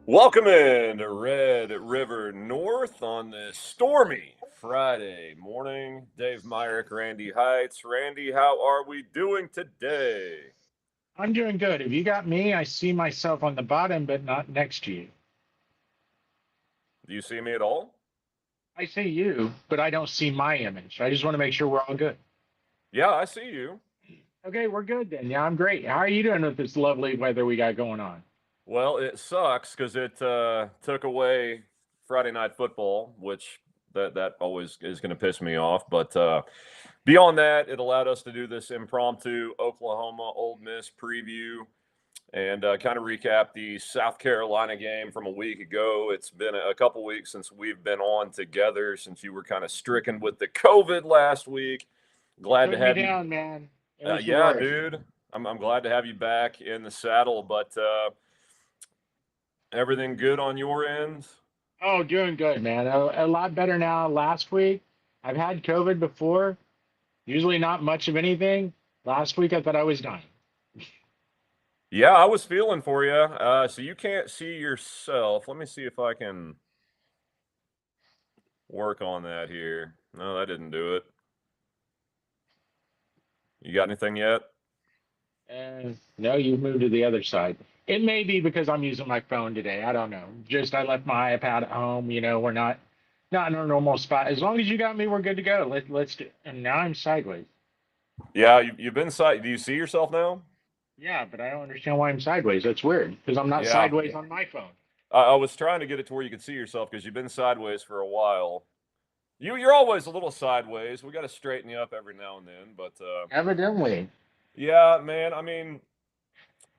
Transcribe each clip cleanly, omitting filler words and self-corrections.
Welcome in to Red River North on this stormy Friday morning. Dave Myrick, Randy Heitz. Randy, how are we doing today? I'm doing good. If you got me, I see myself on the bottom, but not next to you. Do you see me at all? I see you, but I don't see my image. I just want to make sure we're all good. Yeah, I see you. Okay, we're good then. Yeah, I'm great. How are you doing with this lovely weather we got going on? Well, it sucks because it took away Friday night football, which that always is going to piss me off. But beyond that, it allowed us to do this impromptu Oklahoma Ole Miss preview and kind of recap the South Carolina game from a week ago. It's been a couple weeks since we've been on together, since you were kind of stricken with the COVID last week. You Glad to put me have you. down, man. It was the Yeah, worst. dude. I'm glad to have you back in the saddle, but everything good on your end? Oh, doing good, man. A lot better now. Last week, I've had COVID before. Usually not much of anything. Last week, I thought I was dying. Yeah, I was feeling for you. So you can't see yourself. Let me see if I can work on that here. No, that didn't do it. You got anything yet? And no, you moved to the other side. It may be because I'm using my phone today. I don't know. Just I left my iPad at home. We're not in our normal spot. As long as you got me, we're good to go. Let's do. And now I'm sideways. Yeah, you've been side. Do you see yourself now? Yeah, but I don't understand why I'm sideways. That's weird because I'm not Yeah, sideways on my phone. I was trying to get it to where you could see yourself because you've been sideways for a while. You're always a little sideways. We got to straighten you up every now and then, but Evidently. yeah, man. I mean,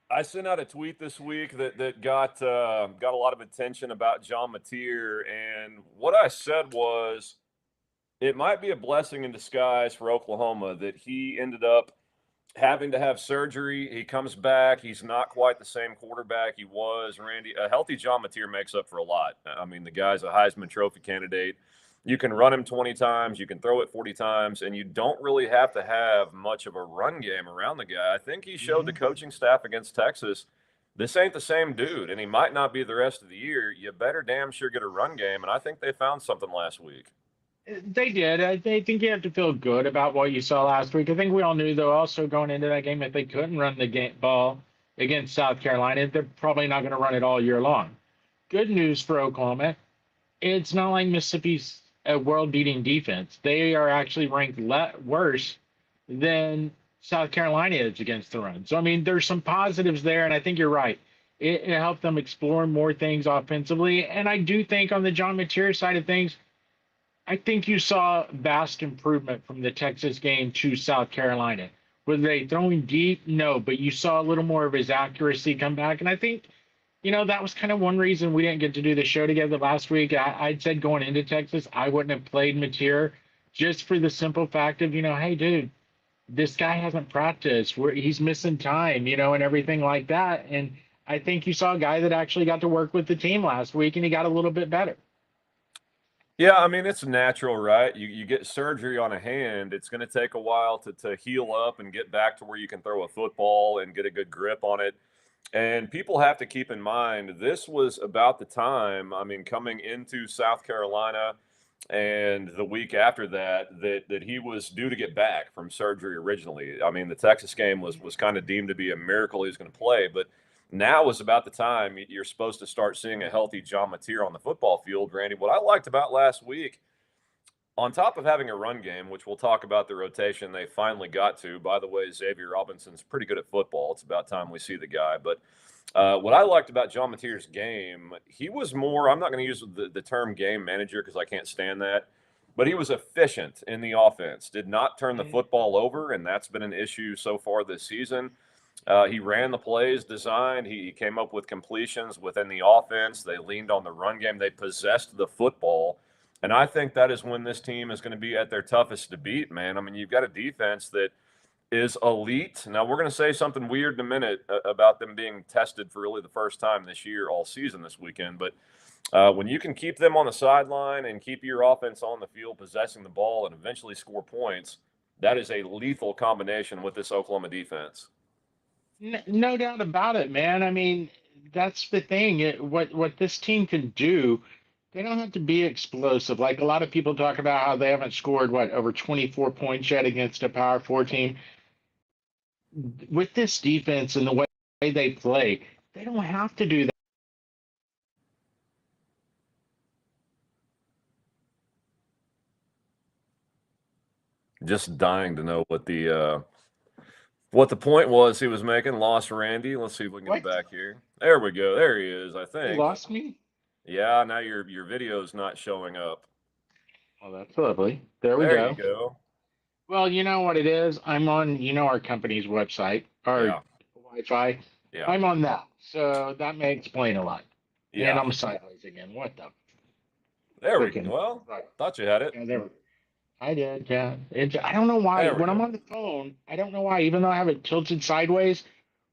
I sent out a tweet this week that got a lot of attention about John Mateer, and what I said was it might be a blessing in disguise for Oklahoma that he ended up having to have surgery. He comes back. He's not quite the same quarterback he was. Randy, a healthy John Mateer makes up for a lot. I mean, the guy's a Heisman Trophy candidate. You can run him 20 times, you can throw it 40 times, and you don't really have to have much of a run game around the guy. I think he showed the Hmm. coaching staff against Texas this ain't the same dude, and he might not be the rest of the year. You better damn sure get a run game, and I think they found something last week. They did. I think you have to feel good about what you saw last week. I think we all knew, though, also going into that game, if they couldn't run the ball against South Carolina, they're probably not going to run it all year long. Good news for Oklahoma. It's not like Mississippi's a world-beating defense. They are actually ranked worse than South Carolina is against the run. So I mean, there's some positives there, and I think you're right. It helped them explore more things offensively, and I do think on the John Mateer side of things, I think you saw vast improvement from the Texas game to South Carolina. Were they throwing deep? No, but you saw a little more of his accuracy come back, and I think that was kind of one reason we didn't get to do the show together last week. I'd said going into Texas, I wouldn't have played Mateer just for the simple fact of, hey, dude, this guy hasn't practiced. He's missing time, and everything like that. And I think you saw a guy that actually got to work with the team last week, and he got a little bit better. Yeah, I mean, it's natural, right? You get surgery on a hand, it's going to take a while to heal up and get back to where you can throw a football and get a good grip on it. And people have to keep in mind this was about the time, I mean, coming into South Carolina and the week after that he was due to get back from surgery originally. I mean, the Texas game was kind of deemed to be a miracle he was going to play, but now was about the time you're supposed to start seeing a healthy John Mateer on the football field, Randy. What I liked about last week, on top of having a run game, which we'll talk about the rotation they finally got to. By the way, Xavier Robinson's pretty good at football. It's about time we see the guy. But what I liked about John Mateer's game, he was more, I'm not going to use the term game manager because I can't stand that, but he was efficient in the offense, did not turn the Mhm. football over, and that's been an issue so far this season. He ran the plays designed. He came up with completions within the offense. They leaned on the run game. They possessed the football. And I think that is when this team is going to be at their toughest to beat, man. I mean, you've got a defense that is elite. Now, we're going to say something weird in a minute about them being tested for really the first time this year, all season this weekend. But when you can keep them on the sideline and keep your offense on the field, possessing the ball, and eventually score points, that is a lethal combination with this Oklahoma defense. No doubt about it, man. I mean, that's the thing. What this team can do, they don't have to be explosive. Like a lot of people talk about how they haven't scored over 24 points yet against a Power 4 team. With this defense and the way they play, they don't have to do that. Just dying to know what the point was he was making. Lost Randy. Let's see if we can get him back here. There we go. There he is, I think. You lost me? Yeah, now your video's not showing up. Oh, that's lovely. There we go. There you go. Well, you know what it is? I'm on, our company's website, our Wi-Fi. Yeah. I'm on that. So that may explain a lot. Yeah. And I'm sideways again. What the? There we go. Well, thought you had it. Yeah, I did, yeah. I don't know why. When I'm on the phone, I don't know why, even though I have it tilted sideways,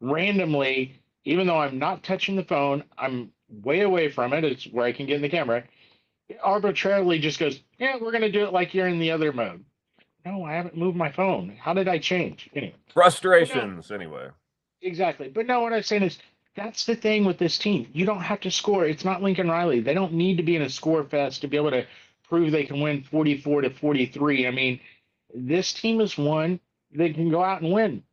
randomly, even though I'm not touching the phone, I'm way away from it. It's where I can get in the camera. It arbitrarily just goes, yeah, we're going to do it like you're in the other mode. No, I haven't moved my phone. How did I change? Anyway. Frustrations, anyway. Exactly. But no, what I'm saying is that's the thing with this team. You don't have to score. It's not Lincoln Riley. They don't need to be in a score fest to be able to prove they can win 44-43. I mean, this team is one that can go out and win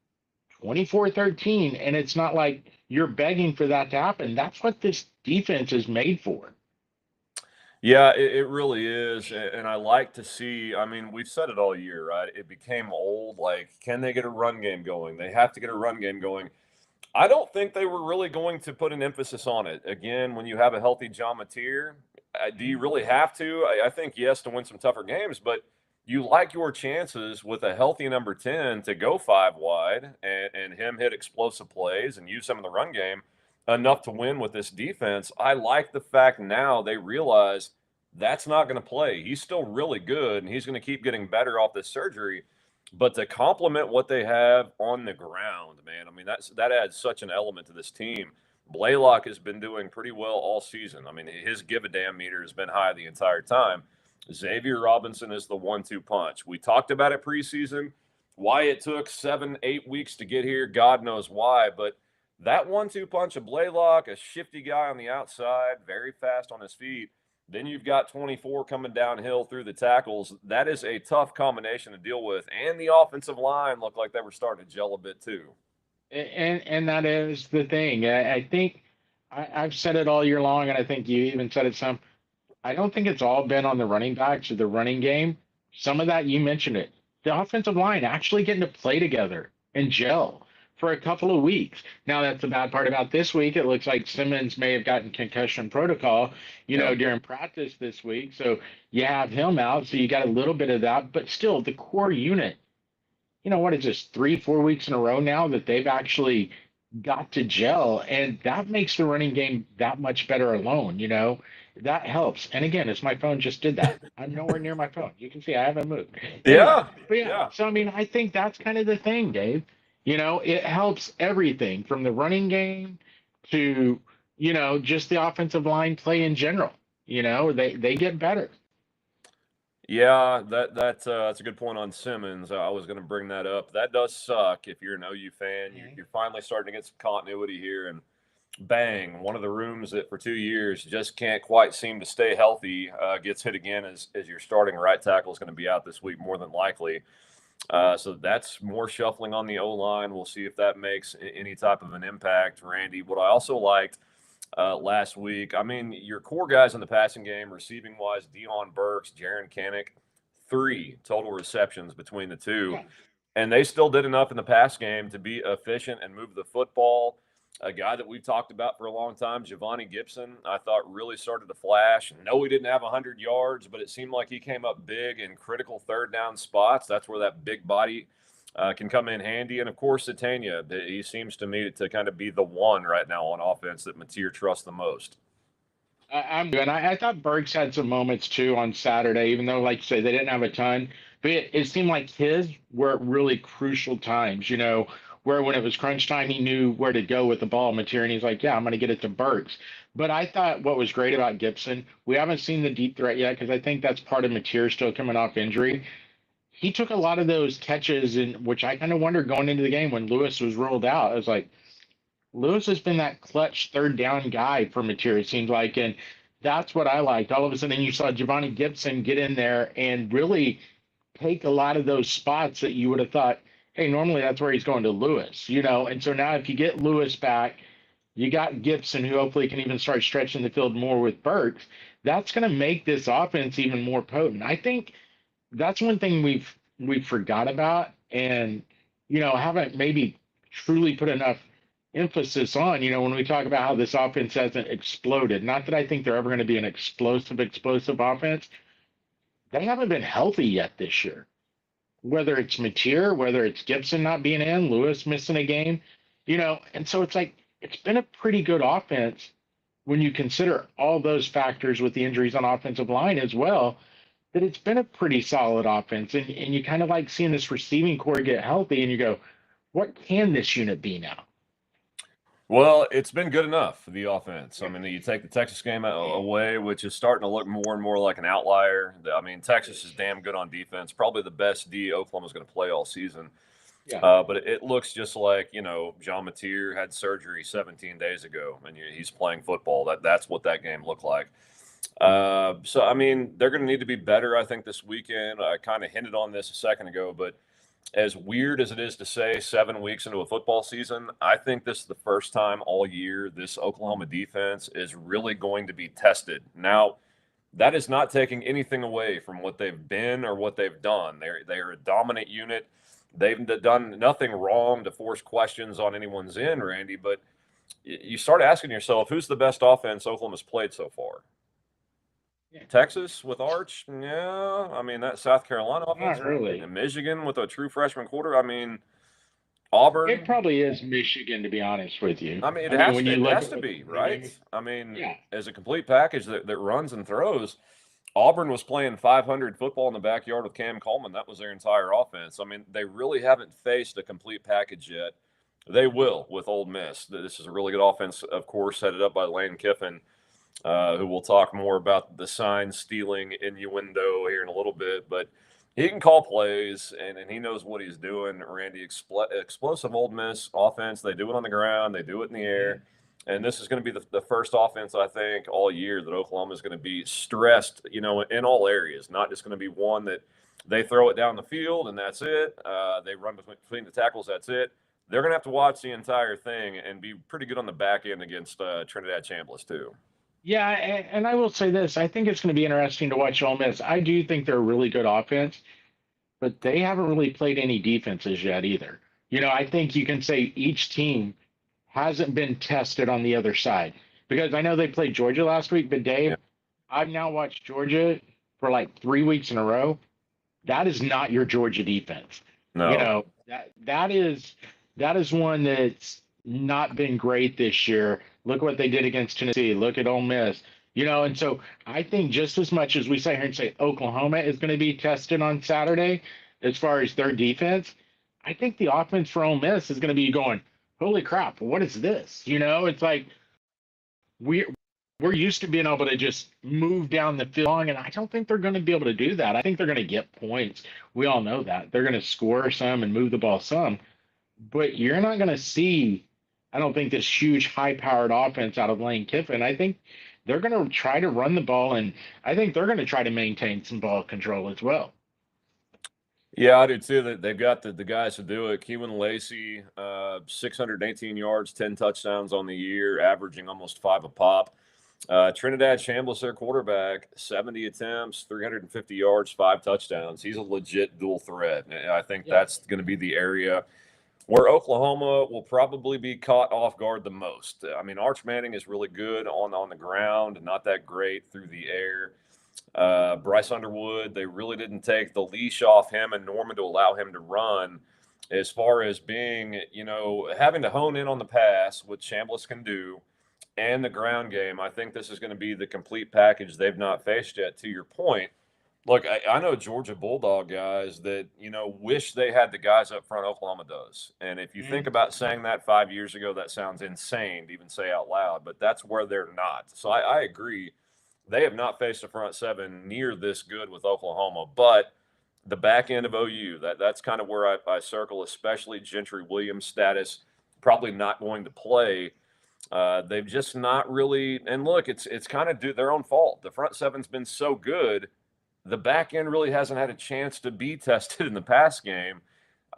24-13, and it's not like you're begging for that to happen. That's what this defense is made for. Yeah, it really is. And I like to see, I mean, we've said it all year, right? It became old. Like, can they get a run game going? They have to get a run game going. I don't think they were really going to put an emphasis on it. Again, when you have a healthy John Mateer, do you really have to? I think yes to win some tougher games, but you like your chances with a healthy number 10 to go 5 wide and him hit explosive plays and use some of the run game enough to win with this defense. I like the fact now they realize that's not going to play. He's still really good and he's going to keep getting better off this surgery. But to complement what they have on the ground, man, I mean, that adds such an element to this team. Blaylock has been doing pretty well all season. I mean, his give a damn meter has been high the entire time. Xavier Robinson is the 1-2 punch. We talked about it preseason. Why it took 7-8 weeks to get here, God knows why. But that 1-2 punch of Blaylock, a shifty guy on the outside, very fast on his feet. Then you've got 24 coming downhill through the tackles. That is a tough combination to deal with. And the offensive line looked like they were starting to gel a bit too. And that is the thing. I think I've said it all year long, and I think you even said it some. I don't think it's all been on the running backs or the running game. Some of that, you mentioned it. The offensive line actually getting to play together and gel for a couple of weeks. Now, that's the bad part about this week. It looks like Simmons may have gotten concussion protocol, during practice this week. So you have him out. So you got a little bit of that. But still, the core unit, what is this, 3-4 weeks in a row now that they've actually got to gel. And that makes the running game that much better alone, That helps. And again, as my phone just did that, I'm nowhere near my phone. You can see I haven't moved. Yeah. Yeah. So, I mean, I think that's kind of the thing, Dave. It helps everything from the running game to, just the offensive line play in general. They get better. Yeah, that's a good point on Simmons. I was going to bring that up. That does suck if you're an OU fan. You're finally starting to get some continuity here, and bang, one of the rooms that for 2 years just can't quite seem to stay healthy gets hit again as your starting right tackle is going to be out this week more than likely. So that's more shuffling on the O-line. We'll see if that makes any type of an impact, Randy. What I also liked last week, I mean, your core guys in the passing game, receiving-wise, Deion Burks, Jaron Kannick, 3 total receptions between the two. Yeah. And they still did enough in the pass game to be efficient and move the football. A guy that we've talked about for a long time, Giovanni Gibson, I thought really started to flash. No, he didn't have 100 yards, but it seemed like he came up big in critical third down spots. That's where that big body can come in handy. And of course, Satania, he seems to me to kind of be the one right now on offense that Mateer trusts the most. I'm good. I thought Burks had some moments too on Saturday, even though, like you say, they didn't have a ton. But it seemed like his were at really crucial times, where when it was crunch time, he knew where to go with the ball material. And he's like, yeah, I'm going to get it to Burks. But I thought what was great about Gibson, we haven't seen the deep threat yet because I think that's part of Mateer still coming off injury. He took a lot of those catches, and which I kind of wondered going into the game when Lewis was ruled out. I was like, Lewis has been that clutch third down guy for Mateer, it seems like, and that's what I liked. All of a sudden, you saw Giovanni Gibson get in there and really take a lot of those spots that you would have thought, hey, normally that's where he's going to Lewis. And so now if you get Lewis back, you got Gibson, who hopefully can even start stretching the field more with Burks. That's going to make this offense even more potent. I think that's one thing we've forgot about, and haven't maybe truly put enough emphasis on. When we talk about how this offense hasn't exploded, not that I think they're ever going to be an explosive offense. They haven't been healthy yet this year. Whether it's Mateer, whether it's Gibson not being in, Lewis missing a game, and so it's like it's been a pretty good offense when you consider all those factors with the injuries on offensive line as well, that it's been a pretty solid offense. And you kind of like seeing this receiving core get healthy and you go, what can this unit be now? Well, it's been good enough for the offense. I mean, you take the Texas game away, which is starting to look more and more like an outlier. I mean, Texas is damn good on defense, probably the best D Oklahoma's going to play all season. Yeah. But it looks just like, Jean Mateer had surgery 17 days ago, and he's playing football. That's what that game looked like. So, I mean, they're going to need to be better, I think, this weekend. I kind of hinted on this a second ago, but as weird as it is to say 7 weeks into a football season, I think this is the first time all year this Oklahoma defense is really going to be tested. Now, that is not taking anything away from what they've been or what they've done. They're a dominant unit. They've done nothing wrong to force questions on anyone's end, Randy, but you start asking yourself, who's the best offense Oklahoma's played so far? Yeah. Texas with Arch, yeah. I mean, that South Carolina offense, Not really. and Michigan with a true freshman quarter. I mean, It Auburn. probably is Michigan, to be honest with you. I mean, I mean, when you it look has at to what be they're right. doing, I mean, yeah. as a complete package that runs and throws, Auburn was playing 500 football in the backyard with Cam Coleman. That was their entire offense. I mean, they really haven't faced a complete package yet. They will with Ole Miss. This is a really good offense, of course, headed up by Lane Kiffin, who we'll talk more about the sign stealing innuendo here in a little bit. But he can call plays, and he knows what he's doing. Randy, explosive Ole Miss offense. They do it on the ground. They do it in the air. And this is going to be the first offense, I think, all year that Oklahoma is going to be stressed, in all areas, not just going to be one that they throw it down the field and that's it. They run between the tackles, that's it. They're going to have to watch the entire thing and be pretty good on the back end against Trinidad Chambliss, too. Yeah, and I will say this. I think it's going to be interesting to watch Ole Miss. I do think they're a really good offense, but they haven't really played any defenses yet either. I think you can say each team hasn't been tested on the other side because I know they played Georgia last week, but Dave, Yeah. I've now watched Georgia for like 3 weeks in a row. That is not your Georgia defense. No. That is one that's not been great this year. Look what they did against Tennessee. Look at Ole Miss. And so I think just as much as we sit here and say Oklahoma is going to be tested on Saturday as far as their defense, I think the offense for Ole Miss is going to be going, holy crap, what is this? It's like we're used to being able to just move down the field long, and I don't think they're going to be able to do that. I think they're going to get points. We all know that. They're going to score some and move the ball some, but you're not going to see, I don't think, this huge high-powered offense out of Lane Kiffin. I think they're going to try to run the ball, and I think they're going to try to maintain some ball control as well. Yeah, I do too. That they've got the guys to do it. Keelan Lacey, 618 yards, 10 touchdowns on the year, averaging almost 5 a pop. Trinidad Chambliss, their quarterback, 70 attempts, 350 yards, 5 touchdowns. He's a legit dual threat. And I think that's going to be the area where Oklahoma will probably be caught off guard the most. I mean, Arch Manning is really good on the ground, not that great through the air. Bryce Underwood, they really didn't take the leash off him and Norman to allow him to run. as far as being, having to hone in on the pass, which Chambliss can do, and the ground game. I think this is going to be the complete package they've not faced yet. To your point, look, I know Georgia Bulldog guys that, wish they had the guys up front Oklahoma does. And if you think Mhm. about saying that 5 years ago, that sounds insane to even say out loud, but that's where they're not. So I agree. They have not faced a front seven near this good with Oklahoma, but the back end of OU, that's kind of where I circle, especially Gentry Williams' status, probably not going to play. They've just not really, and look, it's kind of their own fault. The front seven's been so good, the back end really hasn't had a chance to be tested in the pass game.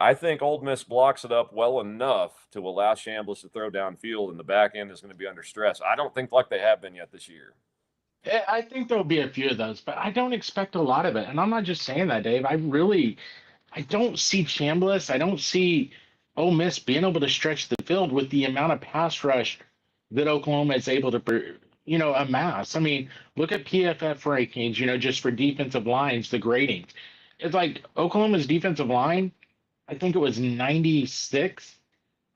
I think Ole Miss blocks it up well enough to allow Chambliss to throw downfield, and the back end is going to be under stress. I don't think like they have been yet this year. I think there'll be a few of those, but I don't expect a lot of it. And I'm not just saying that, Dave. I don't see Chambliss. I don't see Ole Miss being able to stretch the field with the amount of pass rush that Oklahoma is able to, amass. I mean, look at PFF rankings, just for defensive lines, the grading. It's like Oklahoma's defensive line, I think it was 96.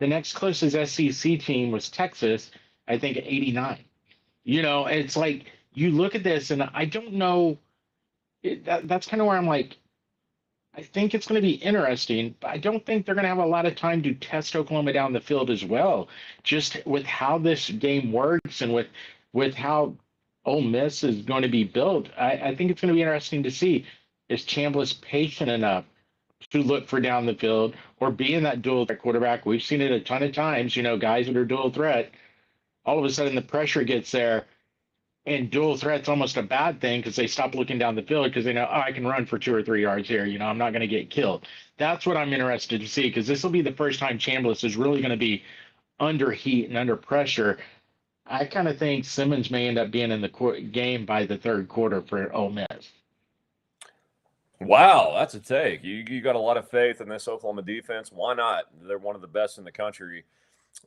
The next closest SEC team was Texas, I think 89. It's like you look at this, and I don't know. That's kind of where I'm like, I think it's going to be interesting, but I don't think they're going to have a lot of time to test Oklahoma down the field as well. Just with how this game works and with how Ole Miss is going to be built, I think it's going to be interesting to see, is Chambliss patient enough to look for down the field or being that dual threat quarterback? We've seen it a ton of times. Guys that are dual threat, all of a sudden the pressure gets there, and dual threat's almost a bad thing because they stop looking down the field because they know, oh, I can run for 2 or 3 yards here. I'm not going to get killed. That's what I'm interested to see, because this will be the first time Chambliss is really going to be under heat and under pressure. I kind of think Simmons may end up being in the game by the third quarter for Ole Miss. Wow, that's a take. You got a lot of faith in this Oklahoma defense. Why not? They're one of the best in the country.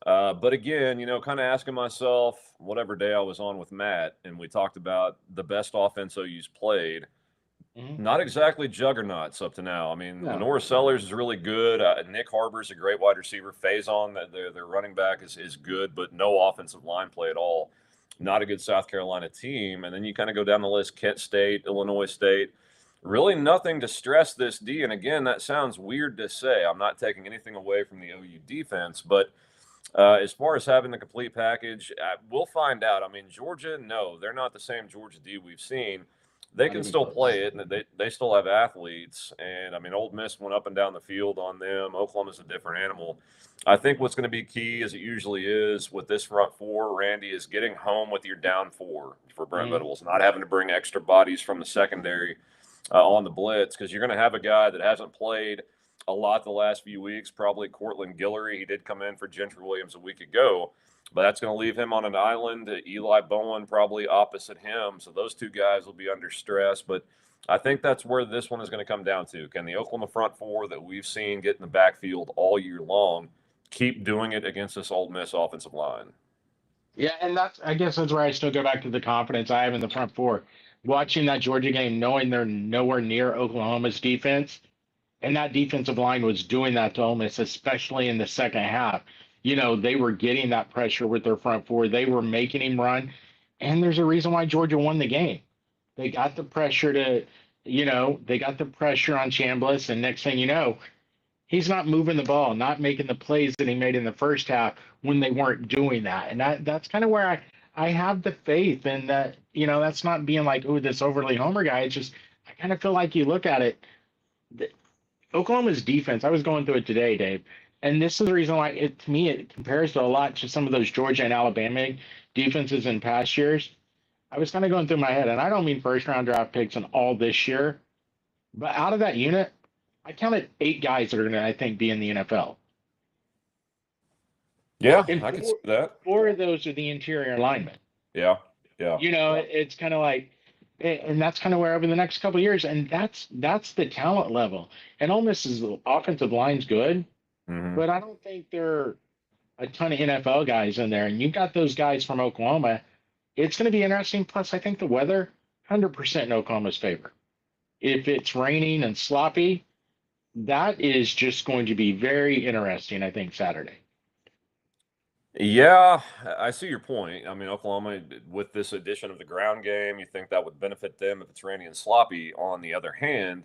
But again, kind of asking myself, whatever day I was on with Matt, and we talked about the best offense OU's played. Mm-hmm. Not exactly juggernauts up to now. I mean, No. Lenore Sellers is really good. Nick Harbor's a great wide receiver. Faison, their running back, is good, but no offensive line play at all. Not a good South Carolina team. And then you kind of go down the list: Kent State, Illinois State. Really nothing to stress this D. And again, that sounds weird to say. I'm not taking anything away from the OU defense, but as far as having the complete package, we'll find out. I mean, Georgia, no, they're not the same Georgia D we've seen. They Not can even still close. play it, and they still have athletes. And I mean, Ole Miss went up and down the field on them. Oklahoma's a different animal. I think what's going to be key, as it usually is with this front four, Randy, is getting home with your down four for Brent Mm-hmm. Venables, not having to bring extra bodies from the secondary on the blitz, because you're going to have a guy that hasn't played a lot the last few weeks, probably Cortland Guillory. He did come in for Gentry Williams a week ago, but that's going to leave him on an island. Eli Bowen probably opposite him. So those two guys will be under stress. But I think that's where this one is going to come down to. Can the Oklahoma front four that we've seen get in the backfield all year long keep doing it against this Ole Miss offensive line? Yeah, and I guess that's where I still go back to the confidence I have in the front four. Watching that Georgia game, knowing they're nowhere near Oklahoma's defense, and that defensive line was doing that to Ole Miss, especially in the second half. They were getting that pressure with their front four. They were making him run. And there's a reason why Georgia won the game. They got the pressure they got the pressure on Chambliss. And next thing you know, he's not moving the ball, not making the plays that he made in the first half when they weren't doing that. And that's kind of where I have the faith in that. That's not being like, oh, this overly homer guy. It's just, I kind of feel like you look at it, Oklahoma's defense, I was going through it today, Dave, and this is the reason why to me it compares to a lot to some of those Georgia and Alabama defenses in past years. I was kind of going through my head, and I don't mean first round draft picks and all this year, but out of that unit, I counted 8 guys that are going to, I think, be in the NFL. Yeah, And I can see that. 4 of those are the interior linemen. Yeah, yeah. It's kind of like, and that's kind of where over the next couple of years, and that's the talent level. And Ole Miss's offensive line's good, Mm-hmm. but I don't think there are a ton of NFL guys in there. And you got those guys from Oklahoma. It's going to be interesting. Plus, I think the weather, 100% in Oklahoma's favor. If it's raining and sloppy, that is just going to be very interesting, I think, Saturday. Yeah, I see your point. I mean, Oklahoma, with this addition of the ground game, you think that would benefit them if it's rainy and sloppy. On the other hand,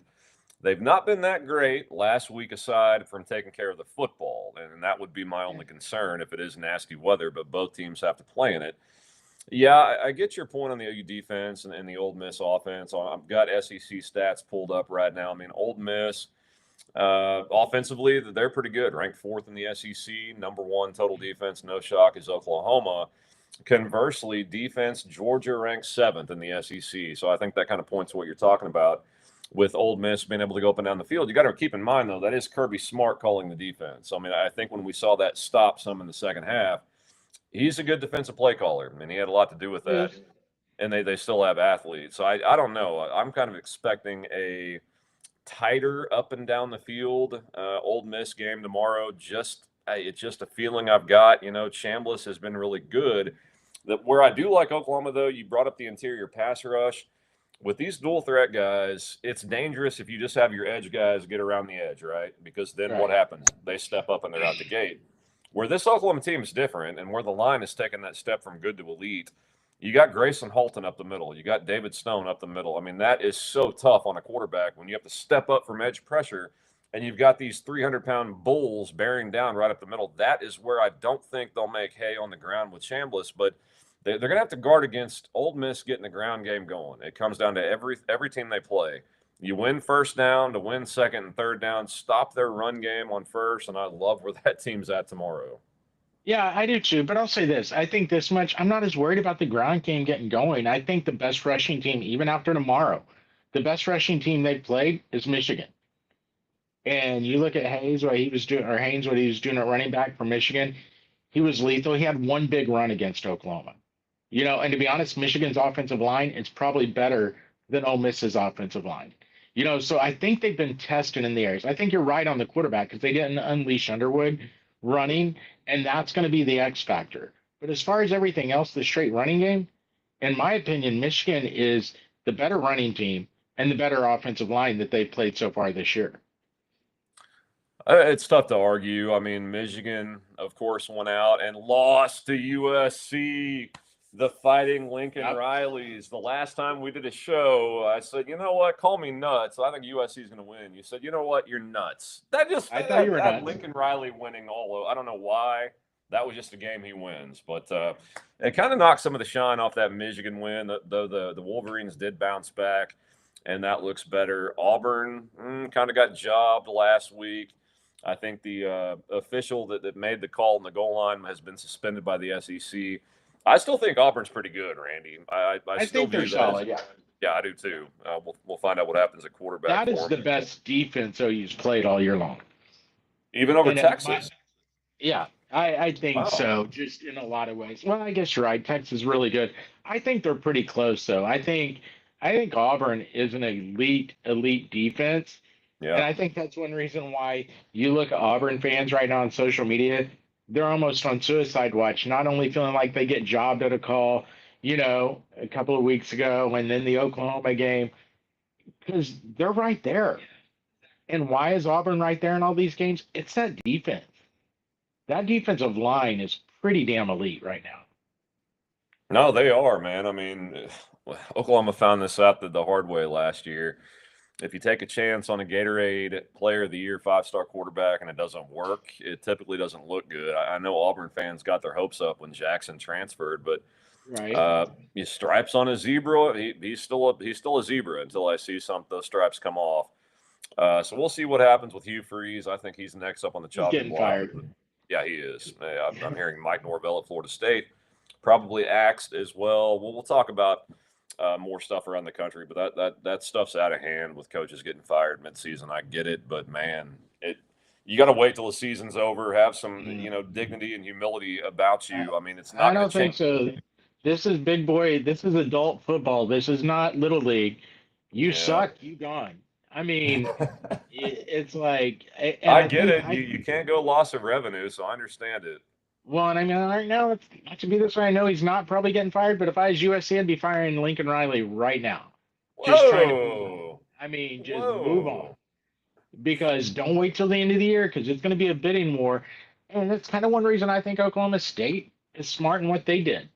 they've not been that great last week aside from taking care of the football. And that would be my Yeah. only concern if it is nasty weather, but both teams have to play in it. Yeah, I get your point on the OU defense and the Old Miss offense. I've got SEC stats pulled up right now. I mean, Old Miss offensively, they're pretty good, ranked fourth in the SEC, number one total defense. No shock is Oklahoma. Conversely, defense, Georgia ranks seventh in the SEC. So I think that kind of points to what you're talking about with Old Miss being able to go up and down the field. You got to keep in mind, though, that is Kirby Smart calling the defense. I mean, I think when we saw that stop some in the second half, he's a good defensive play caller, and he had a lot to do with that. Yes. And they still have athletes. So I don't know. I'm kind of expecting a tighter up and down the field Old Miss game tomorrow. Just it's just a feeling I've got. You know, Chambliss has been really good. That where I do like Oklahoma though, you brought up the interior pass rush. With these dual threat guys, it's dangerous if you just have your edge guys get around the edge, right? Because then what Right. happens? They step up and they're out the gate. Where this Oklahoma team is different, and where the line is taking that step from good to elite, you got Grayson Halton up the middle. You got David Stone up the middle. I mean, that is so tough on a quarterback when you have to step up from edge pressure and you've got these 300-pound bulls bearing down right up the middle. That is where I don't think they'll make hay on the ground with Chambliss, but they're going to have to guard against Ole Miss getting the ground game going. It comes down to every team they play. You win first down to win second and third down, stop their run game on first, and I love where that team's at tomorrow. Yeah, I do too. But I'll say this. I think this much, I'm not as worried about the ground game getting going. I think the best rushing team, even after tomorrow, the best rushing team they played is Michigan. And you look at Hayes, what he was doing, or Haynes, what he was doing at running back for Michigan, he was lethal. He had one big run against Oklahoma. And to be honest, Michigan's offensive line is probably better than Ole Miss's offensive line. So I think they've been tested in the areas. I think you're right on the quarterback because they didn't unleash Underwood running, and that's going to be the X factor. But as far as everything else, the straight running game, in my opinion, Michigan is the better running team and the better offensive line that they've played so far this year. It's tough to argue. I mean, Michigan, of course, went out and lost to USC, the Fighting Lincoln Yep. Rileys. The last time we did a show, I said, you know what? Call me nuts. I think USC is going to win. You said, you know what? You're nuts. That just I thought you were that nuts. Lincoln Riley winning all over. I don't know why. That was just a game he wins, but it kind of knocked some of the shine off that Michigan win. Though the Wolverines did bounce back, and that looks better. Auburn kind of got jobbed last week. I think the official that made the call on the goal line has been suspended by the SEC. I still think Auburn's pretty good, Randy. I I still think they're view that as solid. Yeah. yeah, I do too. We'll find out what happens at quarterback That is for the them, best defense OU's played all year long. even over And it might, Texas. yeah, I think Wow. so, just in a lot of ways. Well, I guess you're right. Texas is really good. I think they're pretty close, though. I think Auburn is an elite defense. And Yeah. I think that's one reason why you look at Auburn fans right now on social media, they're almost on suicide watch, not only feeling like they get jobbed at a call, a couple of weeks ago, and then the Oklahoma game, because they're right there. And why is Auburn right there in all these games? It's that defense. That defensive line is pretty damn elite right now. No, they are, man. I mean, Oklahoma found this out the hard way last year. If you take a chance on a Gatorade Player of the Year 5-star quarterback and it doesn't work, it typically doesn't look good. I know Auburn fans got their hopes up when Jackson transferred, but Right. his stripes on a zebra, he's still a zebra until I see some those stripes come off. So we'll see what happens with Hugh Freeze. I think he's next up on the He's chopping getting block. fired. Yeah, he is. I'm hearing Mike Norvell at Florida State probably axed as well. We'll talk about more stuff around the country, but that stuff's out of hand with coaches getting fired midseason. I get it, but man, you got to wait till the season's over. Have some Mm. dignity and humility about I, you. I mean, it's I not going don't to think change. so. This is big boy. This is adult football. This is not little league. You Yeah, suck. You gone. I mean, it's like, and I I get think it. You can't go loss of revenue, so I understand it. well, and I mean, right now, it's not to be this way. I know he's not probably getting fired, but if I was USC, I'd be firing Lincoln Riley right now. Just trying to move on. Whoa, I mean, just move on. whoa. because don't wait till the end of the year because it's going to be a bidding war. And that's kind of one reason I think Oklahoma State is smart in what they did.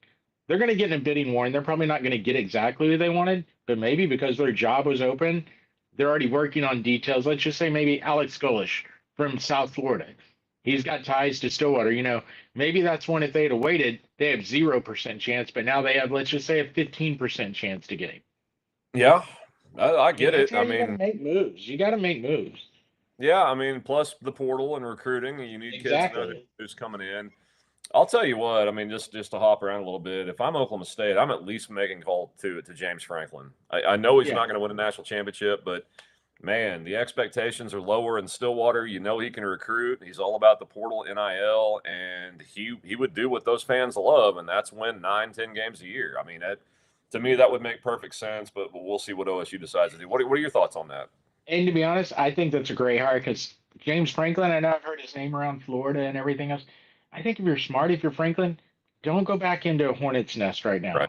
They're going to get in a bidding war, and they're probably not going to get exactly who they wanted, but maybe because their job was open, they're already working on details. Let's just say maybe Alex Golish from South Florida. He's got ties to Stillwater. Maybe that's one if they had waited, they have 0% chance, but now they have, let's just say, a 15% chance to get him. Yeah, I get That's it. how I you got to mean, make moves. You got to make moves. yeah, I mean, plus the portal and recruiting, you need kids to know Exactly. who's coming in. I'll tell you what, I mean, just to hop around a little bit, if I'm Oklahoma State, I'm at least making a call to James Franklin. I know he's Yeah. not going to win a national championship, but man, the expectations are lower in Stillwater. You know he can recruit. He's all about the portal NIL, and he would do what those fans love, and that's win 9, 10 games a year. I mean, to me, that would make perfect sense, but we'll see what OSU decides to do. What are your thoughts on that? And to be honest, I think that's a great hire because James Franklin, I know I've heard his name around Florida and everything else. I think if you're smart, if you're Franklin, don't go back into a hornet's nest right Right. now.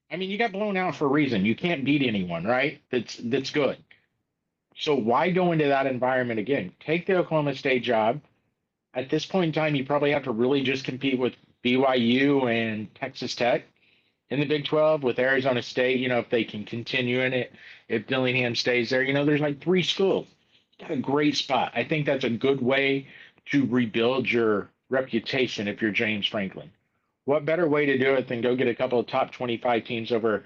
I mean, you got blown out for a reason. You can't beat anyone, right? That's good. So why go into that environment again? Take the Oklahoma State job. At this point in time, you probably have to really just compete with BYU and Texas Tech in the Big 12 with Arizona State, if they can continue in it, if Dillingham stays there, there's like three schools. Got a great spot. I think that's a good way to rebuild your reputation if you're James Franklin. What better way to do it than go get a couple of top 25 teams over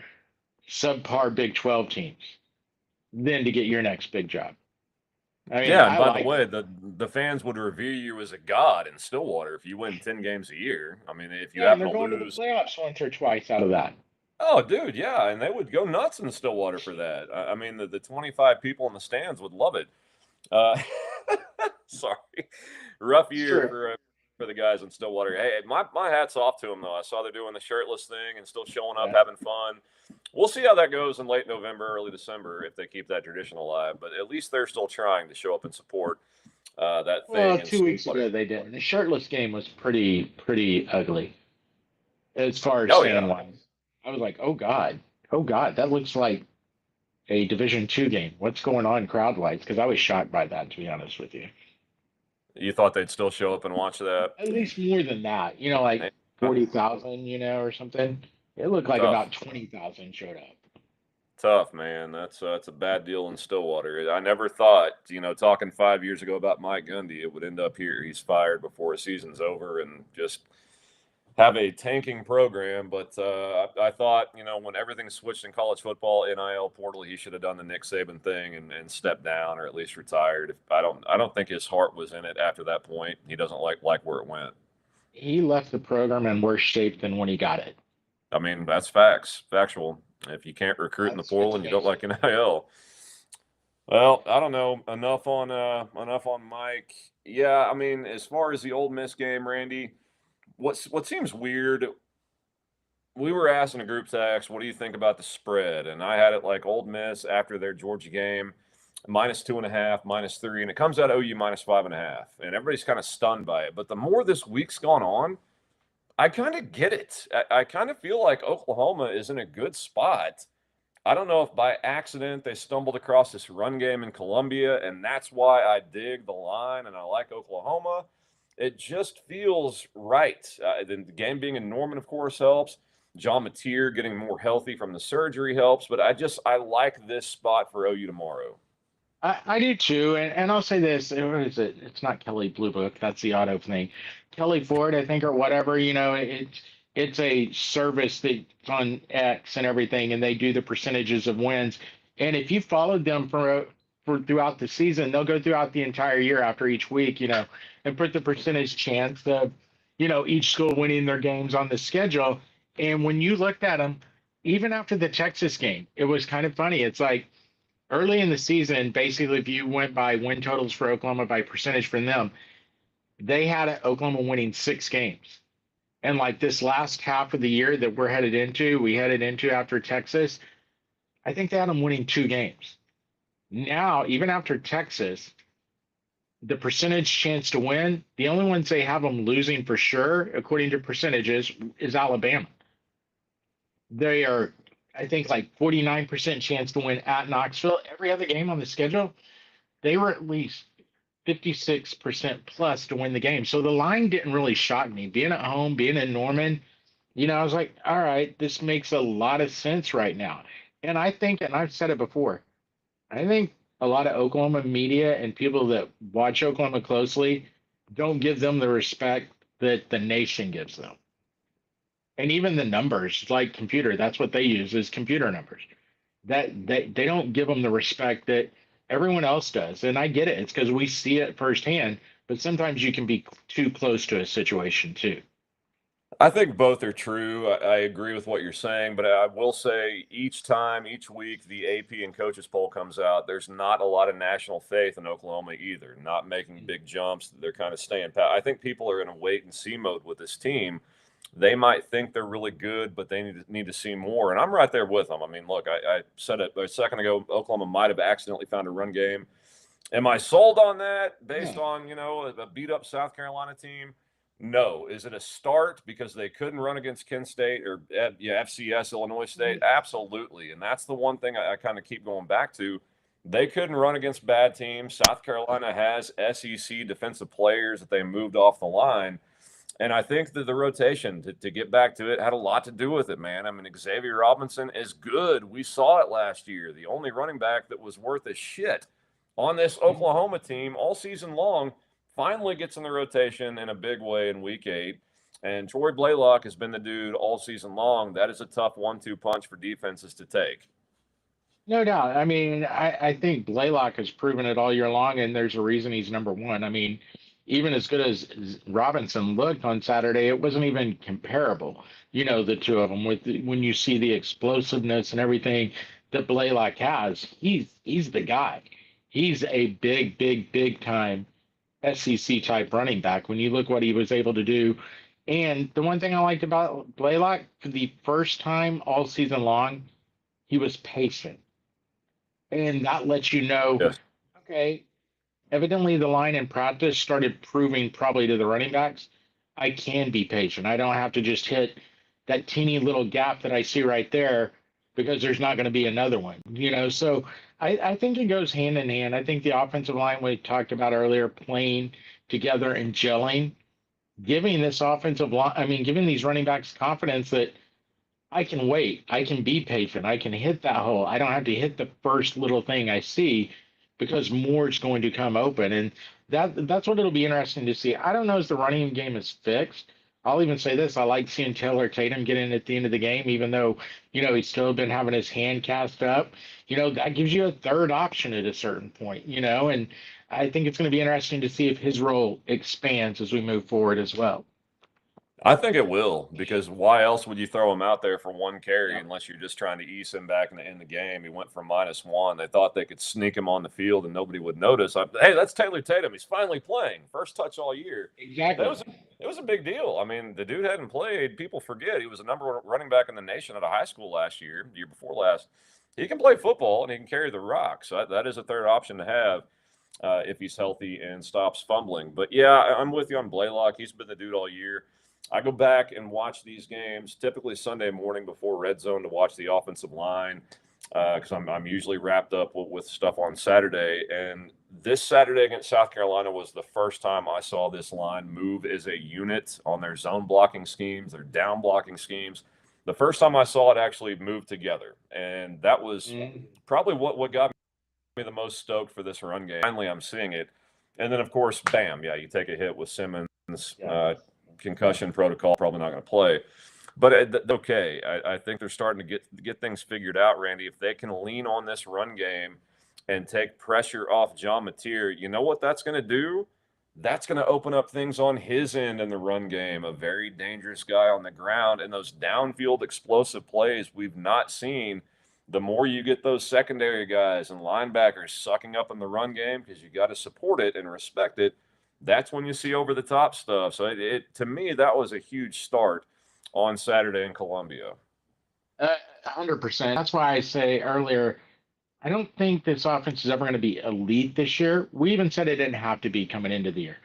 subpar Big 12 teams than to get your next big job? I mean, Yeah, and I by the like way, it. the fans would revere you as a god in Stillwater if you win 10 games a year. I mean, if you Yeah, and happen they're to going to the lose, playoffs once or twice out of that. oh, dude, yeah, and they would go nuts in Stillwater for that. I mean, the 25 people in the stands would love it. Uh, sorry, rough It's year true. for the guys in Stillwater. Hey, my hat's off to them though. I saw they're doing the shirtless thing and still showing up, Yeah. having fun. We'll see how that goes in late November, early December if they keep that tradition alive. But at least they're still trying to show up and support that thing Well, in 2 weeks Stillwater. ago they didn't. The shirtless game was pretty ugly as far as Oh yeah, fan wise. I was like, oh God, that looks like a Division II game. What's going on crowd wise? Because I was shocked by that, to be honest with you. you thought they'd still show up and watch that? At least more than that, like Man, 40,000, or something. It looked like tough. about 20,000 showed up. Tough, man. That's a bad deal in Stillwater. I never thought, talking 5 years ago about Mike Gundy, it would end up here. He's fired before his season's over and just have a tanking program. But I thought, when everything switched in college football, NIL portal, he should have done the Nick Saban thing and stepped down or at least retired. If I don't think his heart was in it after that point. He doesn't like where it went. He left the program in worse shape than when he got it. I mean, that's facts, factual. If you can't recruit in the Let's portal and you don't face like it. NIL, well, I don't know. Enough on Mike. Yeah, I mean, as far as the Ole Miss game, Randy, what seems weird, we were asked in a group text, what do you think about the spread? And I had it like Ole Miss after their Georgia game, -2.5, -3, and it comes out OU -5.5. And everybody's kind of stunned by it. But the more this week's gone on, I kind of get it. I kind of feel like Oklahoma is in a good spot. I don't know if by accident they stumbled across this run game in Columbia, and that's why I dig the line and I like Oklahoma. It just feels right. The game being in Norman, of course, helps. John Mateer getting more healthy from the surgery helps, but I like this spot for OU tomorrow. I do too, and I'll say this: what is it? It's not Kelly Blue Book. That's the auto thing. Kelly Ford, I think, or whatever. It's a service that's on X and everything, and they do the percentages of wins. And if you followed them for throughout the season, they'll go throughout the entire year after each week, and put the percentage chance of, each school winning their games on the schedule. And when you looked at them, even after the Texas game, it was kind of funny. It's like early in the season, basically, if you went by win totals for Oklahoma by percentage from them, they had Oklahoma winning 6 games. And like this last half of the year that we headed into after Texas, I think they had them winning 2 games. Now, even after Texas, the percentage chance to win, the only ones they have them losing for sure, according to percentages, is Alabama. They are, I think, like 49% chance to win at Knoxville. Every other game on the schedule, they were at least 56% plus to win the game. So the line didn't really shock me. Being at home, being in Norman, I was like, all right, this makes a lot of sense right now. And I think, and I've said it before, I think a lot of Oklahoma media and people that watch Oklahoma closely don't give them the respect that the nation gives them. And even the numbers, like computer, that's what they use is computer numbers. That they don't give them the respect that everyone else does. And I get it. It's because we see it firsthand, but sometimes you can be too close to a situation too. I think both are true. I agree with what you're saying, but I will say each time, each week, the AP and coaches poll comes out, there's not a lot of national faith in Oklahoma either, not making big jumps. They're kind of staying pat. I think people are in a wait and see mode with this team. They might think they're really good, but they need to see more. And I'm right there with them. I mean, look, I said it a second ago, Oklahoma might have accidentally found a run game. Am I sold on that based Yeah. on, a beat up South Carolina team? No. Is it a start because they couldn't run against Kent State or FCS Illinois State? Absolutely. And that's the one thing I kind of keep going back to. They couldn't run against bad teams. South Carolina has SEC defensive players that they moved off the line. And I think that the rotation, to get back to it, had a lot to do with it, man. I mean, Xavier Robinson is good. We saw it last year. The only running back that was worth a shit on this Oklahoma team all season long finally gets in the rotation in a big way in week 8. And Troy Blaylock has been the dude all season long. That is a tough 1-2 punch for defenses to take. No doubt. I mean, I think Blaylock has proven it all year long, and there's a reason he's number one. I mean, even as good as Robinson looked on Saturday, it wasn't even comparable. The two of them when you see the explosiveness and everything that Blaylock has, he's the guy. He's a big, big, big time SEC type running back. When you look what he was able to do, and the one thing I liked about Blaylock for the first time all season long, he was patient and that lets you know, Yes. okay, evidently the line in practice started proving probably to the running backs, I can be patient. I don't have to just hit that teeny little gap that I see right there because there's not going to be another one, So I think it goes hand in hand. I think the offensive line we talked about earlier, playing together and gelling, giving this offensive line, giving these running backs confidence that I can wait. I can be patient. I can hit that hole. I don't have to hit the first little thing I see because more is going to come open. And that's what it'll be interesting to see. I don't know as the running game is fixed. I'll even say this. I like seeing Taylor Tatum get in at the end of the game, even though, he's still been having his hand cast up. That gives you a third option at a certain point, and I think it's going to be interesting to see if his role expands as we move forward as well. I think it will, because why else would you throw him out there for one carry Yeah. unless you're just trying to ease him back in the game? He went from -1. They thought they could sneak him on the field and nobody would notice. Hey, that's Taylor Tatum. He's finally playing. First touch all year. That Exactly. was it was a big deal. I mean, the dude hadn't played. People forget he was the number one running back in the nation out of high school last year, year before last. He can play football and he can carry the rock. So that is a third option to have if he's healthy and stops fumbling. But yeah, I'm with you on Blaylock. He's been the dude all year. I go back and watch these games typically Sunday morning before red zone to watch the offensive line because I'm usually wrapped up with stuff on Saturday. And this Saturday against South Carolina was the first time I saw this line move as a unit on their zone blocking schemes, their down blocking schemes. The first time I saw it actually move together. And that was probably what got me the most stoked for this run game. Finally, I'm seeing it. And then, of course, bam, yeah, you take a hit with Simmons. Concussion protocol, probably not going to play. But okay, I think they're starting to get things figured out, Randy. If they can lean on this run game and take pressure off John Mateer, you know what that's going to do? That's going to open up things on his end in the run game. A very dangerous guy on the ground, and those downfield explosive plays we've not seen. The more you get those secondary guys and linebackers sucking up in the run game because you got to support it and respect it, that's when you see over the top stuff. So to me, that was a huge start on Saturday in Columbia. 100%. That's why I say earlier, I don't think this offense is ever going to be elite this year. We even said it didn't have to be coming into the year,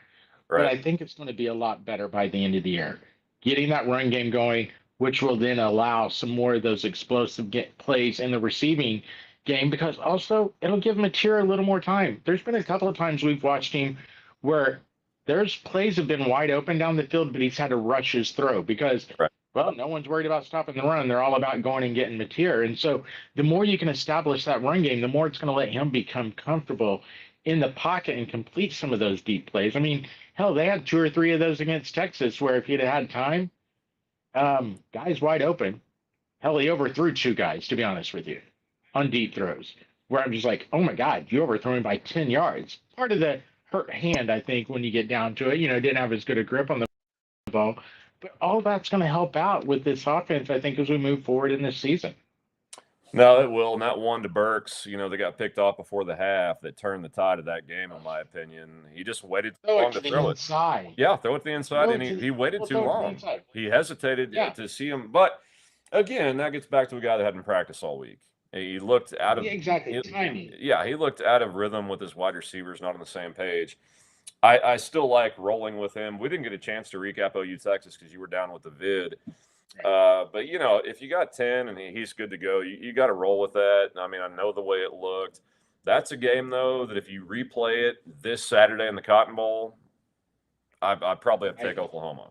but I Right. think it's going to be a lot better by the end of the year. Getting that run game going, which will then allow some more of those explosive plays in the receiving game because also it'll give Mateer a little more time. There's been a couple of times we've watched him where there's plays have been wide open down the field, but he's had to rush his throw because, Right. well, no one's worried about stopping the run. They're all about going and getting Mateer. And so the more you can establish that run game, the more it's going to let him become comfortable in the pocket and complete some of those deep plays. I mean, hell, they had 2 or 3 of those against Texas where if he'd have had time, guys wide open. Hell, he overthrew 2 guys, to be honest with you, on deep throws, where I'm just like, oh my God, you overthrew him by 10 yards. Part of the hurt hand, I think, when you get down to it, didn't have as good a grip on the ball. But all that's going to help out with this offense, I think, as we move forward in this season. No, it will. And that one to Burks, they got picked off before the half that turned the tide of that game, in my opinion. He just waited too long to throw it. Yeah, throw it to the inside, and he waited too long. He hesitated to see him. But again, that gets back to a guy that hadn't practiced all week. He looked out of timing. Yeah, he looked out of rhythm with his wide receivers, not on the same page. I still like rolling with him. We didn't get a chance to recap OU Texas because you were down with the vid. But if you got 10 and he's good to go, you got to roll with that. I mean, I know the way it looked. That's a game though that if you replay it this Saturday in the Cotton Bowl, I probably have to take Oklahoma.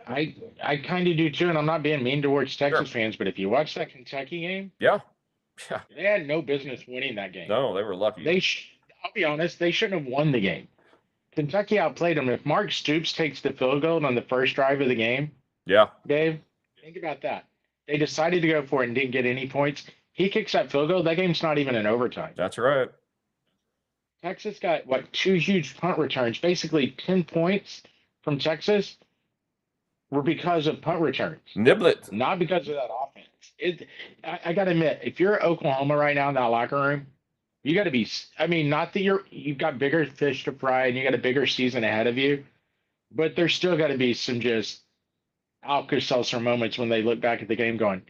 I kind of do too, and I'm not being mean towards Texas fans, but if you watch that Kentucky game, yeah, they had no business winning that game. No, they were lucky. I'll be honest, they shouldn't have won the game. Kentucky outplayed them. If Mark Stoops takes the field goal on the first drive of the game, yeah, Dave, think about that. They decided to go for it and didn't get any points. He kicks that field goal. That game's not even in overtime. That's right. Texas got, 2 huge punt returns. Basically, 10 points from Texas were because of punt returns. Niblet. Not because of that offense. I got to admit, if you're Oklahoma right now in that locker room, you got to be – I mean, not that you've got bigger fish to fry and you got a bigger season ahead of you, but there's still got to be some just Alka-Seltzer moments when they look back at the game going,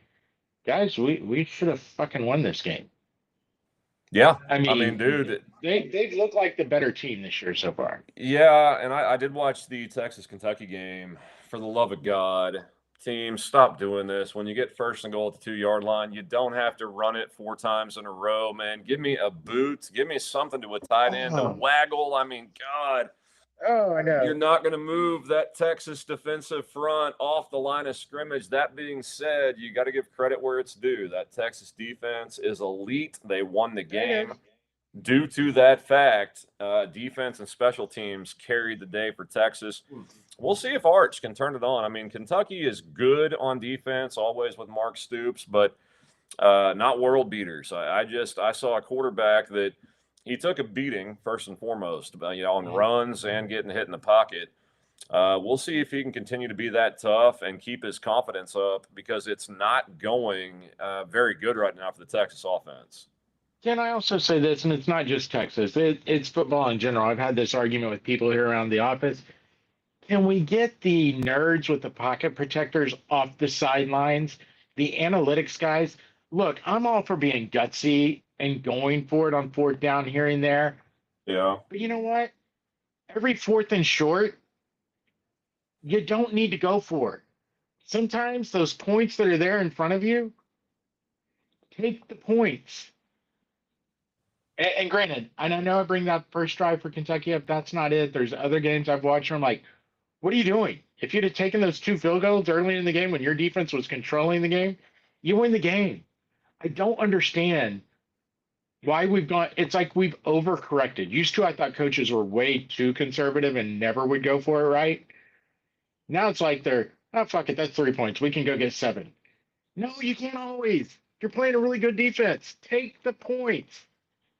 guys, we should have fucking won this game. Yeah. I mean, dude. They've looked like the better team this year so far. Yeah, and I did watch the Texas-Kentucky game. For the love of God, team, stop doing this. When you get first and goal at the 2-yard line, you don't have to run it 4 times in a row, man. Give me a boot. Give me something to a tight end to waggle. I mean, God. Oh, I know. You're not going to move that Texas defensive front off the line of scrimmage. That being said, you got to give credit where it's due. That Texas defense is elite. They won the game. Due to that fact, defense and special teams carried the day for Texas. We'll see if Arch can turn it on. I mean, Kentucky is good on defense, always with Mark Stoops, but not world beaters. I saw a quarterback that he took a beating first and foremost, on runs and getting hit in the pocket. We'll see if he can continue to be that tough and keep his confidence up because it's not going very good right now for the Texas offense. Can I also say this, and it's not just Texas, it's football in general. I've had this argument with people here around the office. Can we get the nerds with the pocket protectors off the sidelines? The analytics guys, look, I'm all for being gutsy and going for it on 4th down here and there. Yeah. But you know what? Every 4th and short, you don't need to go for it. Sometimes those points that are there in front of you, take the points. And granted, and I know I bring that first drive for Kentucky up. That's not it. There's other games I've watched where I'm like, what are you doing? If you'd have taken those 2 field goals early in the game when your defense was controlling the game, you win the game. I don't understand why we've gone. It's like we've overcorrected. Used to, I thought coaches were way too conservative and never would go for it right. Now it's like they're, oh, fuck it, that's 3 points. We can go get 7. No, you can't always. You're playing a really good defense. Take the points.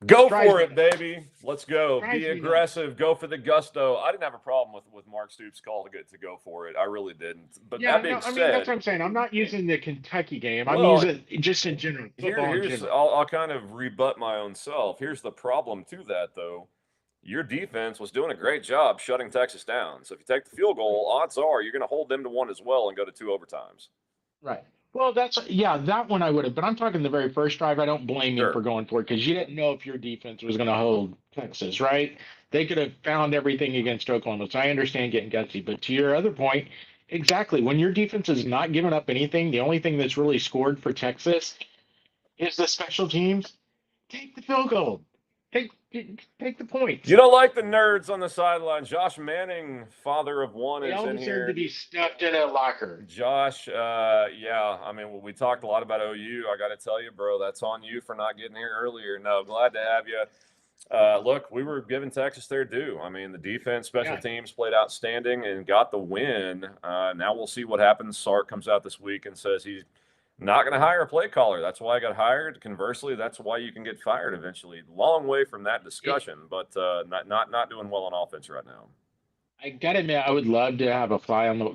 Go for it, baby. Let's go. Be aggressive. Go for the gusto. I didn't have a problem with Mark Stoops' call to go for it. I really didn't. But that being said, that's what I'm saying. I'm not using the Kentucky game. I'm using just in general. I'll kind of rebut my own self. Here's the problem to that, though. Your defense was doing a great job shutting Texas down. So if you take the field goal, odds are you're going to hold them to 1 as well and go to 2 overtimes. Right. Well, that one I would have, but I'm talking the very first drive. I don't blame you for going for it because you didn't know if your defense was going to hold Texas, right? They could have found everything against Oklahoma. So I understand getting gutsy. But to your other point, exactly. When your defense is not giving up anything, the only thing that's really scored for Texas is the special teams. Take the field goal. Take take the points. You don't like the nerds on the sideline. Josh Manning, father of one, They is all in deserve to here. be stuffed in a locker. Josh, yeah, I mean, we talked a lot about OU. I got to tell you, bro, that's on you for not getting here earlier. No, glad to have you. Look, we were giving Texas their due. I mean, the defense, special Yeah, teams played outstanding and got the win. Now we'll see what happens. Sark comes out this week and says he's not going to hire a play caller. That's why I got hired. Conversely, that's why you can get fired eventually. Long way from that it, discussion, but not doing well on offense right now. I gotta admit, I would love to have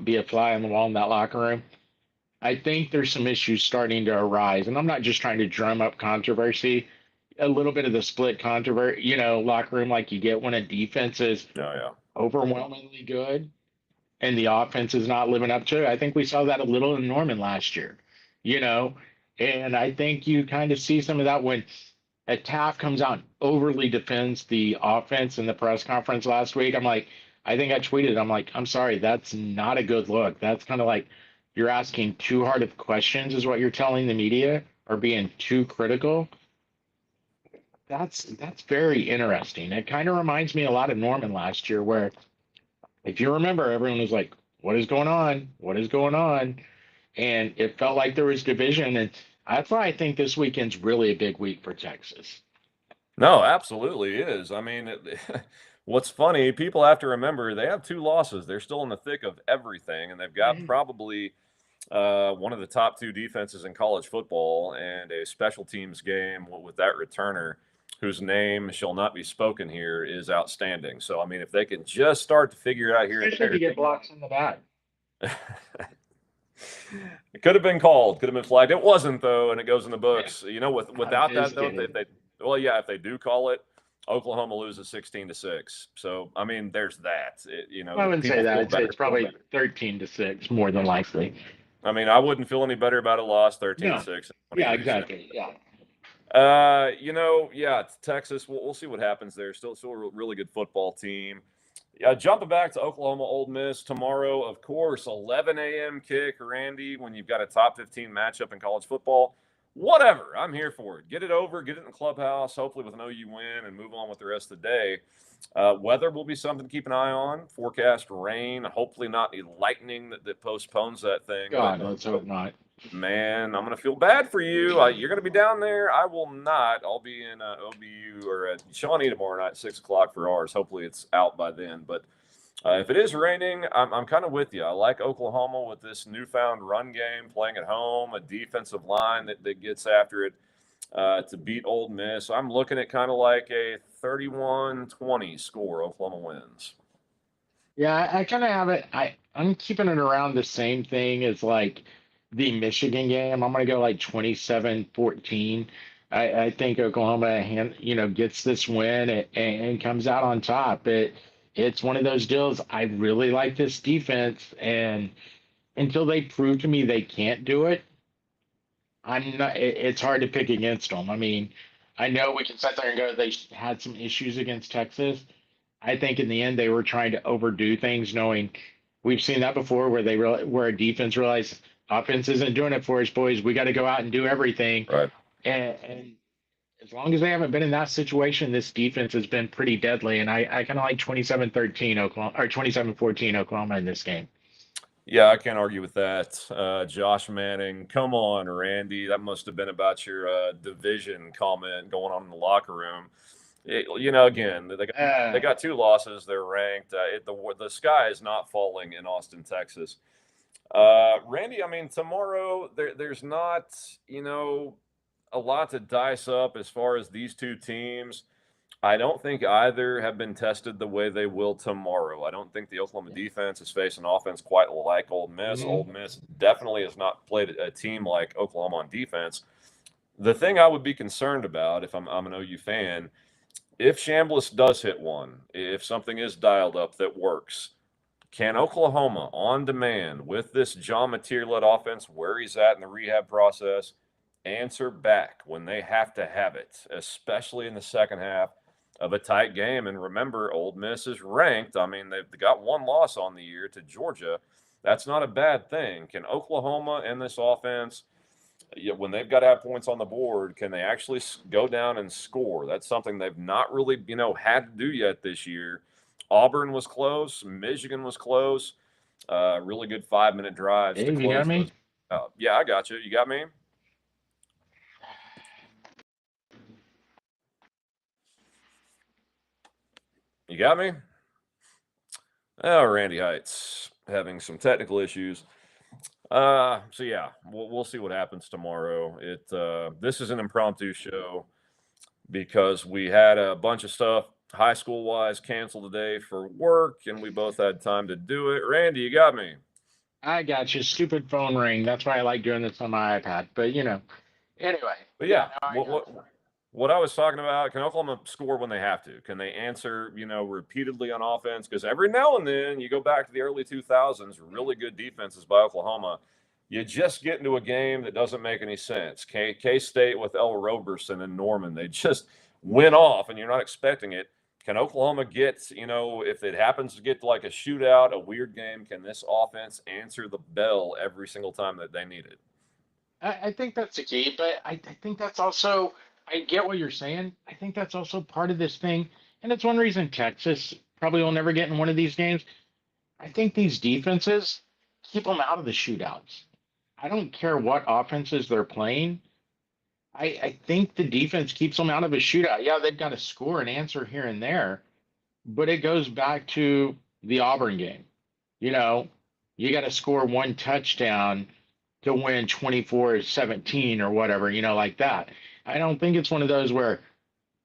be a fly on the wall in that locker room. I think there's some issues starting to arise, and I'm not just trying to drum up controversy. A little bit of the split controversy, locker room like you get when a defense is Oh yeah. overwhelmingly good and the offense is not living up to it. I think we saw that a little in Norman last year, you know, and I think you kind of see some of that when a Taft comes out and overly defends the offense in the press conference last week. I think I tweeted, I'm like, I'm sorry, that's not a good look. That's kind of like you're asking too hard of questions, is what you're telling the media, or being too critical. That's very interesting. It kind of reminds me a lot of Norman last year, where if you remember, everyone was like, "What is going on? What is going on?" And it felt like there was division, and that's why I think this weekend's really a big week for Texas. No, absolutely is. I mean, what's funny, people have to remember they have two losses. They're still in the thick of everything, and they've got Mhm. probably one of the top two defenses in college football and a special teams game with that returner whose name shall not be spoken here is outstanding. So, I mean, if they can just start to figure it out here and Especially if there, you get blocks in the back. it could have been called, could have been flagged. It wasn't though, and it goes in the Yeah, books. I'm Without that just though, kidding. well, yeah, if they do call it, Oklahoma loses 16-6. So I mean, there's that. I wouldn't say People that. feel I'd say better. it's probably 13-6 more than likely. I mean, I wouldn't feel any better about a loss 13 to No. 6 Yeah, 23-6. exactly. Yeah. Yeah, it's Texas. We'll see what happens there. Still a really good football team. Yeah, jumping back to Oklahoma Ole Miss tomorrow, of course, 11 a.m. kick, Randy, when you've got a top 15 matchup in college football. Whatever. I'm here for it. Get it over, get it in the clubhouse, hopefully with an OU win, and move on with the rest of the day. Weather will be something to keep an eye on. Forecast rain, hopefully not any lightning that postpones that thing. But God, let's hope not. man, I'm going to feel bad for you. You're going to be down there. I will not. I'll be in OBU or Shawnee tomorrow night, 6 o'clock for ours. Hopefully it's out by then. But if it is raining, I'm kind of with you. I like Oklahoma with this newfound run game, playing at home, a defensive line that gets after it to beat Ole Miss. I'm looking at kind of like a 31-20 score. Oklahoma wins. Yeah, I kind of have it. I'm keeping it around the same thing as like the Michigan game. I'm gonna go like 27-14. I think Oklahoma gets this win and comes out on top. It's one of those deals. I really like this defense, and until they prove to me they can't do it, I'm not. It's hard to pick against them. I mean, I know we can sit there and go they had some issues against Texas. I think in the end they were trying to overdo things, knowing we've seen that before, where a defense realized offense isn't doing it for us, boys. We got to go out and do everything. Right. And as long as they haven't been in that situation, this defense has been pretty deadly. And I kind of like 27-13 Oklahoma or 27-14 Oklahoma in this game. Yeah, I can't argue with that. Josh Manning, come on, Randy. That must have been about your division comment going on in the locker room. Again, they Uh, got two losses. They're ranked. The sky is not falling in Austin, Texas. Randy, I mean, tomorrow there's not a lot to dice up as far as these two teams. I don't think either have been tested the way they will tomorrow. I don't think the Oklahoma defense is facing offense quite like Ole Miss. Ole mhm. Miss definitely has not played a team like Oklahoma on defense. The thing I would be concerned about if I'm an OU fan, if Chambliss does hit one, if something is dialed up that works, can Oklahoma on demand with this John Mateer led offense where he's at in the rehab process answer back when they have to have it, especially in the second half of a tight game? And remember, Ole Miss is ranked. I mean, they've got one loss on the year to Georgia. That's not a bad thing. Can Oklahoma and this offense When they've got to have points on the board, can they actually go down and score? That's something they've not really, had to do yet this year. Auburn was close. Michigan was close. Really good 5-minute drives to Dave, you got close those me? out. Yeah, I got you. You got me? You got me? Oh, Randy Heitz having some technical issues. So yeah, we'll see what happens tomorrow. This is an impromptu show because we had a bunch of stuff high school wise canceled today for work, and we both had time to do it. Randy, you got me. I got you. Stupid phone ring. That's why I like doing this on my iPad. But anyway, But yeah, yeah, no, I got you. what I was talking about, can Oklahoma score when they have to? Can they answer, repeatedly on offense? Because every now and then you go back to the early 2000s, really good defenses by Oklahoma. You just get into a game that doesn't make any sense. K State with El Roberson and Norman, they just went off, and you're not expecting it. Can Oklahoma get, if it happens to get like a shootout, a weird game, can this offense answer the bell every single time that they need it? I think that's the key, but I think that's also, I get what you're saying. I think that's also part of this thing. And it's one reason Texas probably will never get in one of these games. I think these defenses keep them out of the shootouts. I don't care what offenses they're playing. I think the defense keeps them out of a shootout. Yeah, they've got to score and answer here and there, but it goes back to the Auburn game. You know, you got to score one touchdown to win 24-17 or whatever, like that. I don't think it's one of those where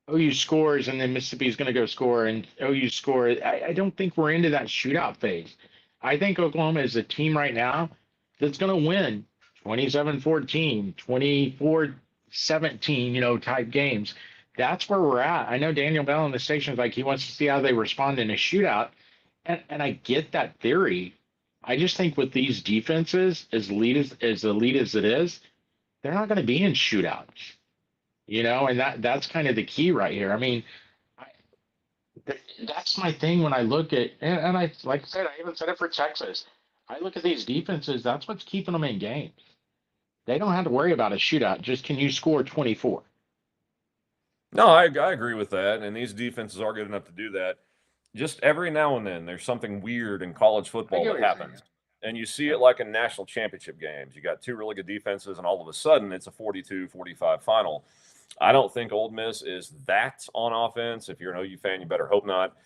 OU scores and then Mississippi's going to go score and OU score. I don't think we're into that shootout phase. I think Oklahoma is a team right now that's going to win 27-14, 24-17, type games. That's where we're at. I know Daniel Bell on the station is like he wants to see how they respond in a shootout. And I get that theory. I just think with these defenses, as elite as it is, they're not going to be in shootouts, and that's kind of the key right here. I mean, I, that's my thing when I look at, and I, like I said, I even said it for Texas. I look at these defenses, that's what's keeping them in games. They don't have to worry about a shootout. Just can you score 24? No, I agree with that. And these defenses are good enough to do that. Just every now and then, there's something weird in college I football get that what you're saying. happens. And you see Yeah. it like in national championship games. You got two really good defenses, and all of a sudden, it's a 42-45 final. I don't think Ole Miss is that on offense. If you're an OU fan, you better hope not.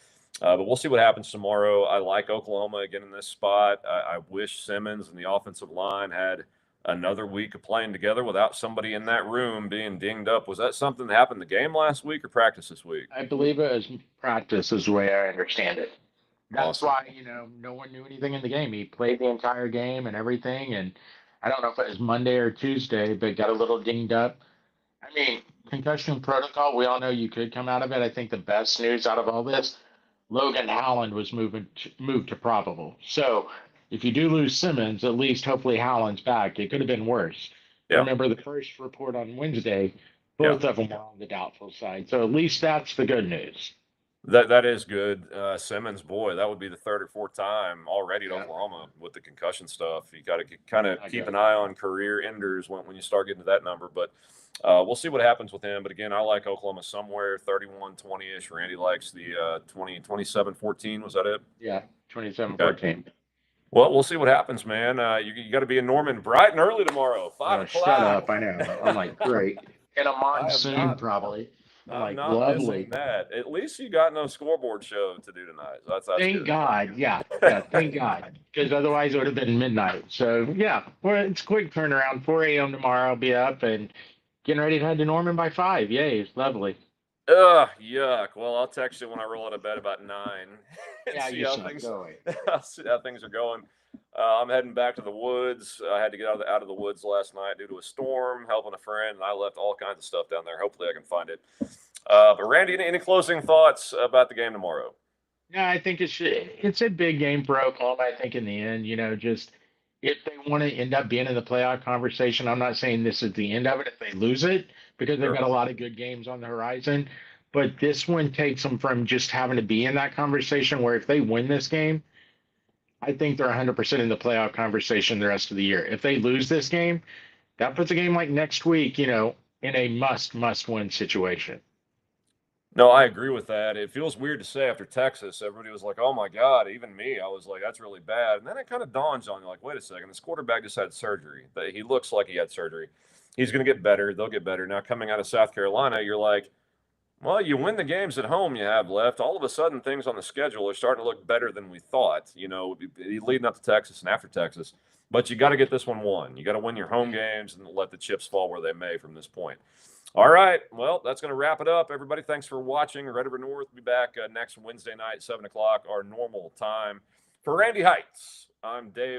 But we'll see what happens tomorrow. I like Oklahoma again in this spot. I wish Simmons and the offensive line had another week of playing together without somebody in that room being dinged up. Was that something that happened in the game last week or practice this week? I believe it was practice, is the way I understand it. That's Awesome. why, no one knew anything in the game. He played the entire game and everything. And I don't know if it was Monday or Tuesday, but got a little dinged up. I mean, concussion protocol, we all know you could come out of it. I think the best news out of all this, Logan Howland was moved to probable. So if you do lose Simmons, at least hopefully Howland's back. It could have been worse. Yeah. Remember the first report on Wednesday, Yeah. both of them were on the doubtful side. So at least that's the good news. That is good. Simmons, boy, that would be the third or fourth time already at Yeah. Oklahoma with the concussion stuff. You got to kind of I keep get an it. eye on career enders when you start getting to that number. But we'll see what happens with him. But again, I like Oklahoma somewhere 31-20-ish. Randy likes the 27-14. Was that it? Yeah, 27-14. Well, we'll see what happens, man. You got to be in Norman bright and early tomorrow, 5 Oh, shut o'clock. up. I know. I'm like, great. In a monsoon, not- probably. I'm Like, not lovely. missing that. At least you got no scoreboard show to do tonight. So that's Thank good. God. Yeah. Yeah. Thank God. Because otherwise it would have been midnight. So, yeah, well, it's a quick turnaround. 4 a.m. tomorrow. I'll be up and getting ready to head to Norman by 5. Yay. It's lovely. Ugh, yuck. Well, I'll text you when I roll out of bed about 9 and Yeah, see you how suck. things Go away. see how things are going. I'm heading back to the woods. I had to get out of the woods last night due to a storm, helping a friend, and I left all kinds of stuff down there. Hopefully, I can find it. But Randy, any closing thoughts about the game tomorrow? Yeah, I think it's a big game for Oklahoma. I think in the end, just if they want to end up being in the playoff conversation, I'm not saying this is the end of it if they lose it because they've Sure. got a lot of good games on the horizon. But this one takes them from just having to be in that conversation where if they win this game, I think they're 100% in the playoff conversation the rest of the year. If they lose this game, That puts a game like next week, in a must win situation. No, I agree with that. It feels weird to say after Texas, everybody was like, "Oh my God," even me, I was like, "That's really bad." And then it kind of dawns on you, like, "Wait a second, this quarterback just had surgery. He looks like he had surgery. He's going to get better. They'll get better." Now, coming out of South Carolina, you're like, "Well, you win the games at home you have left. All of a sudden, things on the schedule are starting to look better than we thought. Leading up to Texas and after Texas, but you got to get this one won. You got to win your home games and let the chips fall where they may from this point." All right. Well, that's going to wrap it up. Everybody, thanks for watching. Red River North will be back next Wednesday night, 7 o'clock, our normal time. For Randy Heights, I'm Dave.